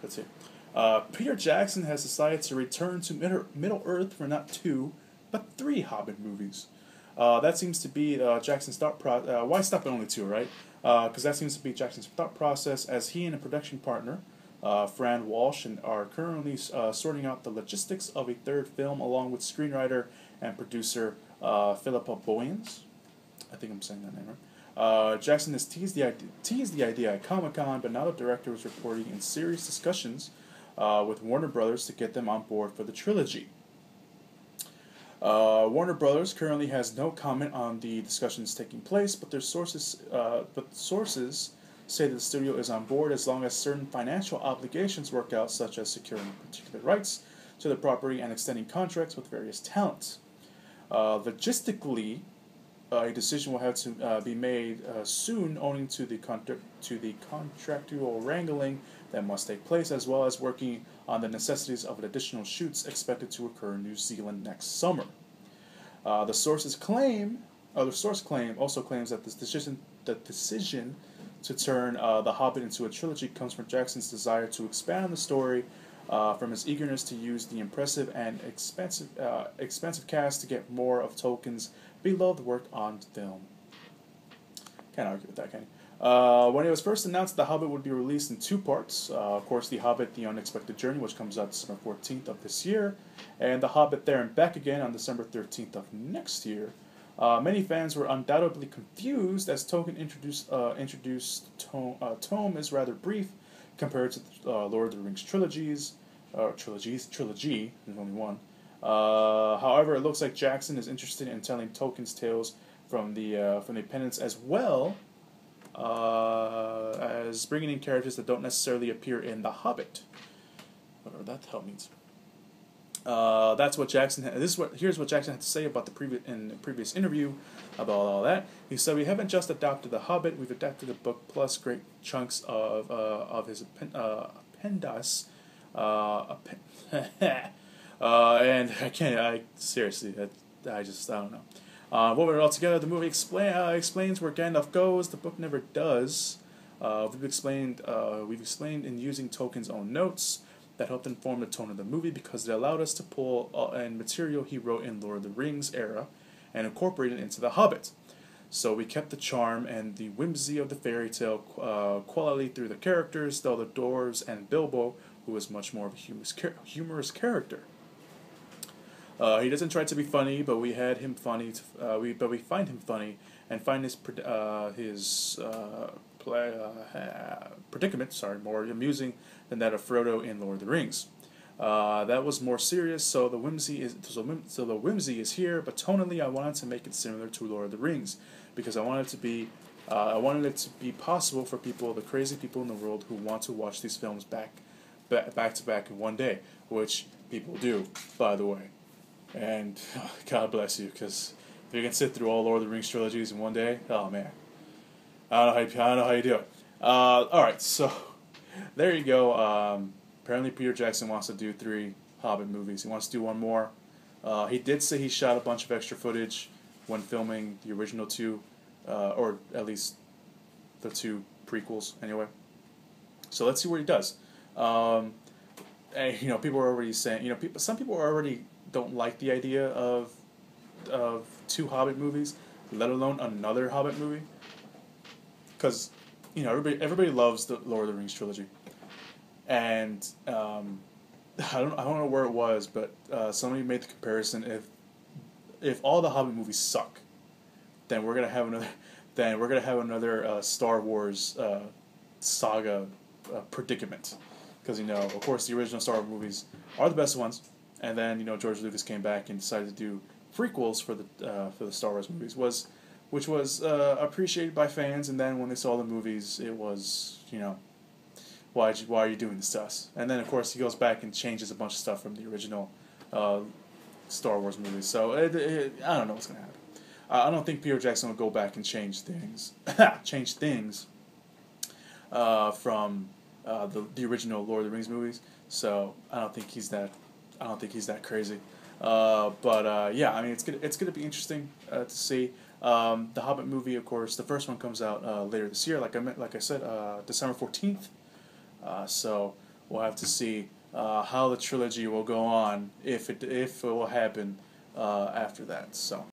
let's see. Peter Jackson has decided to return to Middle Earth for not 2, but 3 Hobbit movies. That seems to be Jackson's thought process. Why stop at only 2, right? Because that seems to be Jackson's thought process, as he and a production partner, Fran Walsh, are currently sorting out the logistics of a 3rd film, along with screenwriter and producer Philippa Boyens. I think I'm saying that name right. Jackson has teased the idea at Comic-Con, but now the director is reporting in serious discussions with Warner Brothers to get them on board for the trilogy. Warner Brothers currently has no comment on the discussions taking place, but sources say that the studio is on board as long as certain financial obligations work out, such as securing particular rights to the property and extending contracts with various talents. Logistically, a decision will have to be made soon, owing to the contractual wrangling that must take place, as well as working on the necessities of additional shoots expected to occur in New Zealand next summer. The source claims that the decision to turn The Hobbit into a trilogy comes from Jackson's desire to expand on the story, from his eagerness to use the impressive and expensive cast to get more of Tolkien's beloved work on film. Can't argue with that, can you? When it was first announced, The Hobbit would be released in 2 parts. Of course, The Hobbit: The Unexpected Journey, which comes out December 14th of this year, and The Hobbit: There and Back Again on December 13th of next year. Many fans were undoubtedly confused, as Tolkien introduced tome is rather brief compared to Lord of the Rings trilogy. There's only one. However, it looks like Jackson is interested in telling Tolkien's tales from the Pennants, as well as bringing in characters that don't necessarily appear in The Hobbit, whatever that the hell means. That's what Jackson. Here's what Jackson had to say about the previous interview about all that. He said, "We haven't just adopted The Hobbit; we've adapted the book plus great chunks of his appendice." And I seriously, I don't know. Woven it all together, the movie explains where Gandalf goes. The book never does. We've explained in using Tolkien's own notes that helped inform the tone of the movie, because it allowed us to pull in material he wrote in Lord of the Rings era and incorporate it into The Hobbit. So we kept the charm and the whimsy of the fairy tale quality through the characters, though the dwarves and Bilbo, who is much more of a humorous character. He doesn't try to be funny, but we had him funny. We find him funny and find his predicament, more amusing than that of Frodo in Lord of the Rings. That was more serious, so the whimsy is here. But tonally, I wanted to make it similar to Lord of the Rings, because I wanted it to be possible for the crazy people in the world who want to watch these films back to back in one day, which people do, by the way. And God bless you, because if you can sit through all Lord of the Rings trilogies in one day, oh man, I don't know how you do it. All right, so there you go. Apparently, Peter Jackson wants to do 3 Hobbit movies. He wants to do one more. He did say he shot a bunch of extra footage when filming the original 2, or at least the 2 prequels, anyway. So let's see what he does. And, people are already saying, some people already don't like the idea of 2 Hobbit movies, let alone another Hobbit movie, because everybody loves the Lord of the Rings trilogy, and I don't know where it was, but somebody made the comparison: if all the Hobbit movies suck, then we're gonna have another Star Wars saga predicament, because of course the original Star Wars movies are the best ones. And then George Lucas came back and decided to do prequels for the Star Wars movies, which was appreciated by fans. And then when they saw the movies, it was why are you doing this to us? And then of course he goes back and changes a bunch of stuff from the original Star Wars movies. So I don't know what's gonna happen. I don't think Peter Jackson will go back and change things from the original Lord of the Rings movies. So I don't think he's that crazy. Yeah, I mean, it's gonna be interesting to see. The Hobbit movie, of course, the first one comes out later this year. Like I said, December 14th. So we'll have to see how the trilogy will go on, if it will happen after that. So.